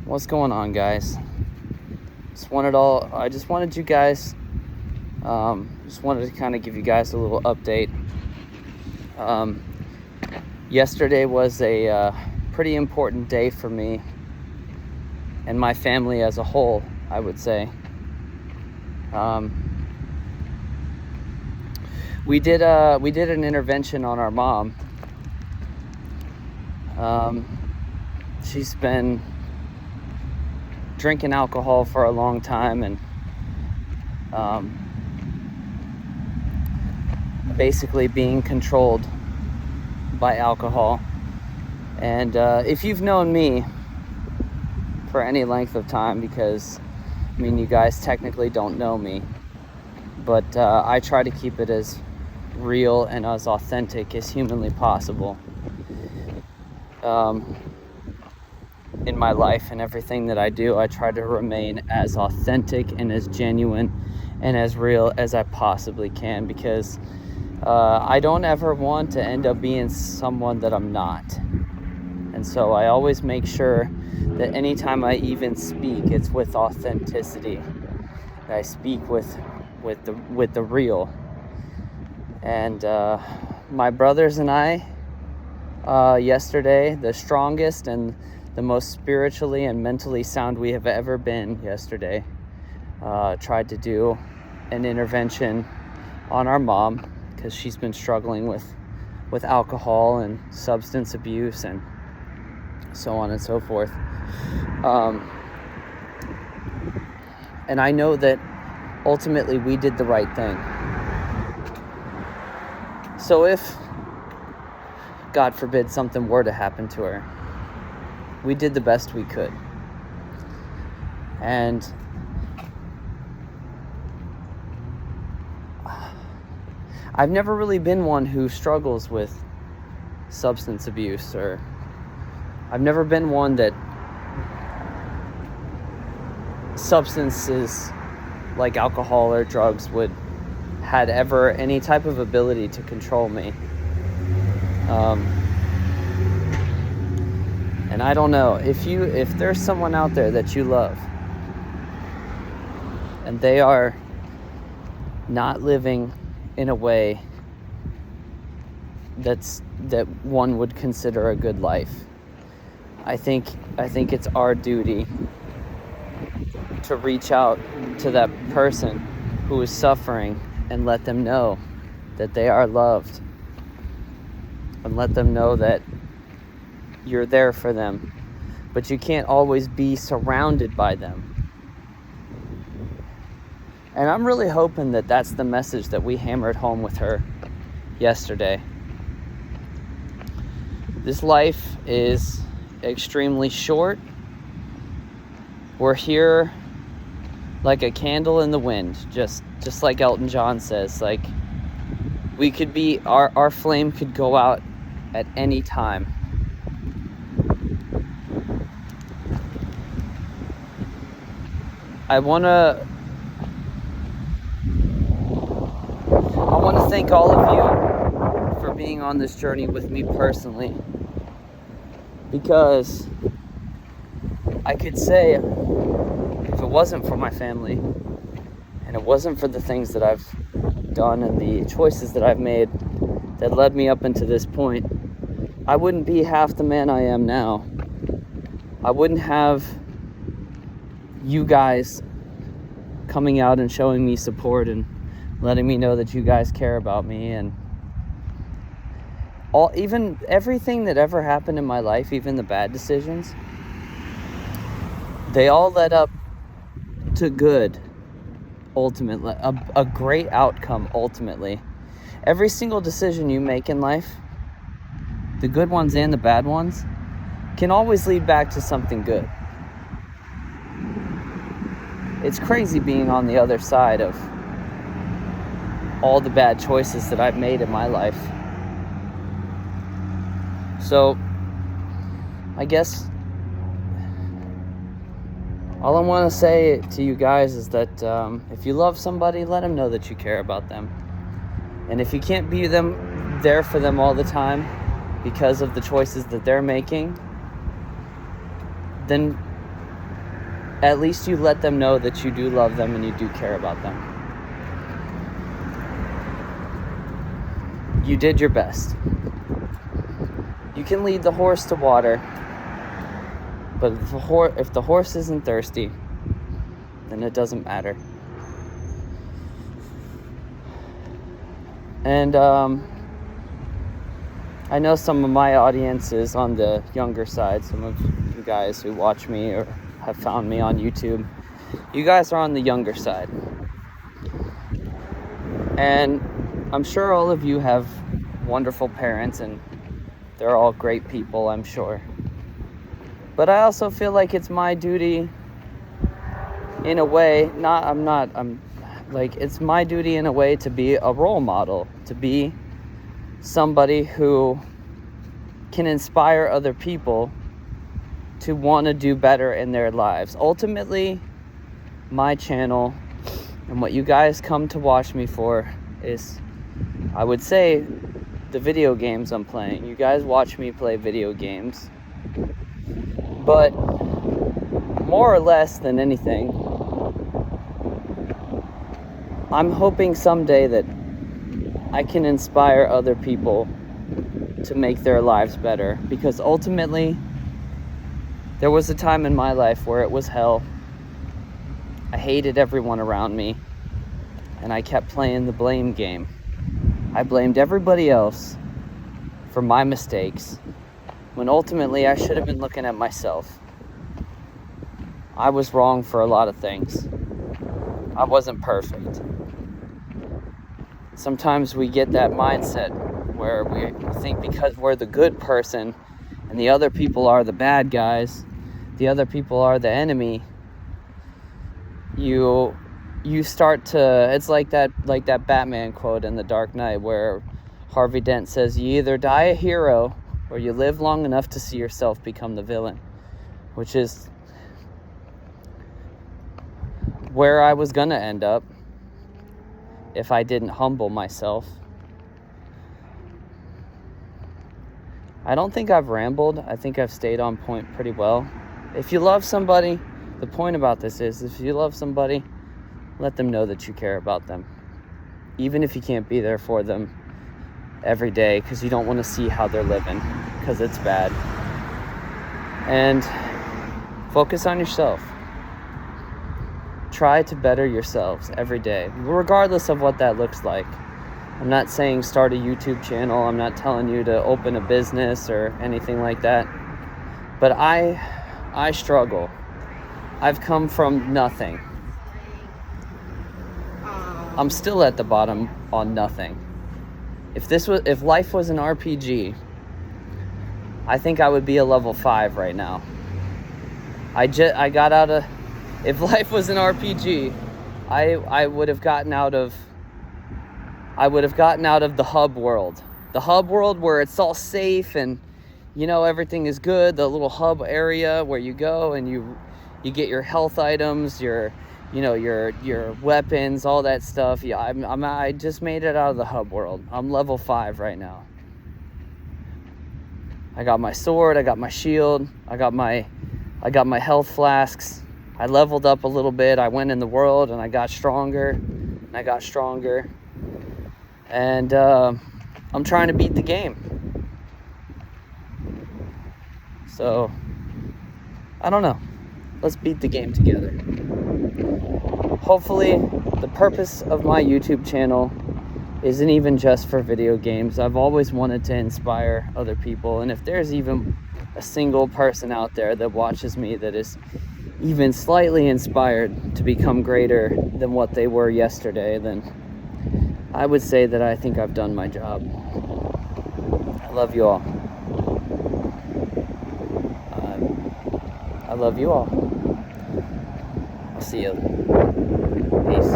What's going on, guys? I just wanted you guys, just wanted to kind of give you guys a little update. Yesterday was a pretty important day for me and my family as a whole, I would say. We did an intervention on our mom. She's been drinking alcohol for a long time and basically being controlled by alcohol. And if you've known me for any length of time, because you guys technically don't know me, but I try to keep it as real and as authentic as humanly possible in my life and everything that I do. I try to remain as authentic and as genuine and as real as I possibly can, because I don't ever want to end up being someone that I'm not. And so I always make sure that anytime I even speak, it's with authenticity. I speak with the real. And my brothers and I, yesterday, the strongest and the most spiritually and mentally sound we have ever been yesterday, tried to do an intervention on our mom, because she's been struggling with alcohol and substance abuse and so on and so forth. And I know that ultimately we did the right thing. So if, God forbid, something were to happen to her, we did the best we could. And I've never really been one who struggles with substance abuse, or I've never been one that substances like alcohol or drugs had ever any type of ability to control me. And I don't know, if there's someone out there that you love and they are not living in a way that one would consider a good life, I think it's our duty to reach out to that person who is suffering and let them know that they are loved, and let them know that you're there for them, but you can't always be surrounded by them. And I'm really hoping that that's the message that we hammered home with her yesterday. This life is extremely short. We're here like a candle in the wind, just like Elton John says. Like, we could be, our flame could go out at any time. I want to thank all of you for being on this journey with me personally, because I could say, if it wasn't for my family and it wasn't for the things that I've done and the choices that I've made that led me up into this point, I wouldn't be half the man I am now. I wouldn't have you guys coming out and showing me support and letting me know that you guys care about me, and even everything that ever happened in my life, even the bad decisions, they all led up to good, ultimately, a great outcome ultimately. Every single decision you make in life, the good ones and the bad ones, can always lead back to something good. It's crazy being on the other side of all the bad choices that I've made in my life. So, I guess all I want to say to you guys is that if you love somebody, let them know that you care about them. And if you can't be there for them all the time because of the choices that they're making, then at least you let them know that you do love them and you do care about them. You did your best. You can lead the horse to water, but if the horse isn't thirsty, then it doesn't matter. And I know some of my audience is on the younger side. Some of you guys who watch me or have found me on YouTube, you guys are on the younger side. And I'm sure all of you have wonderful parents and they're all great people, I'm sure. But I also feel like it's my duty in a way, it's my duty in a way to be a role model, to be somebody who can inspire other people to want to do better in their lives. Ultimately, my channel and what you guys come to watch me for is, I would say, the video games I'm playing. You guys watch me play video games. But more or less than anything, I'm hoping someday that I can inspire other people to make their lives better, because ultimately there was a time in my life where it was hell. I hated everyone around me, and I kept playing the blame game. I blamed everybody else for my mistakes, when ultimately I should have been looking at myself. I was wrong for a lot of things. I wasn't perfect. Sometimes we get that mindset where we think because we're the good person and the other people are the bad guys, the other people are the enemy, you start to, it's like that Batman quote in The Dark Knight where Harvey Dent says, you either die a hero or you live long enough to see yourself become the villain, which is where I was gonna end up if I didn't humble myself. I don't think I've rambled. I think I've stayed on point pretty well. If you love somebody, the point about this is, if you love somebody, let them know that you care about them. Even if you can't be there for them every day, because you don't want to see how they're living, because it's bad. And focus on yourself. Try to better yourselves every day, regardless of what that looks like. I'm not saying start a YouTube channel. I'm not telling you to open a business or anything like that. But I struggle. I've come from nothing. I'm still at the bottom on nothing. If life was an RPG, I think I would be a level 5 right now. If life was an RPG, I would have gotten out of the hub world. The hub world where it's all safe and everything is good. The little hub area where you go and you get your health items, your weapons, all that stuff. Yeah, I just made it out of the hub world. I'm level 5 right now. I got my sword, I got my shield, I got my health flasks. I leveled up a little bit. I went in the world and I got stronger. And I'm trying to beat the game. So, I don't know. Let's beat the game together. Hopefully, the purpose of my YouTube channel isn't even just for video games. I've always wanted to inspire other people. And if there's even a single person out there that watches me that is even slightly inspired to become greater than what they were yesterday, then I would say that I think I've done my job. I love you all. I love you all. I'll see you. Peace.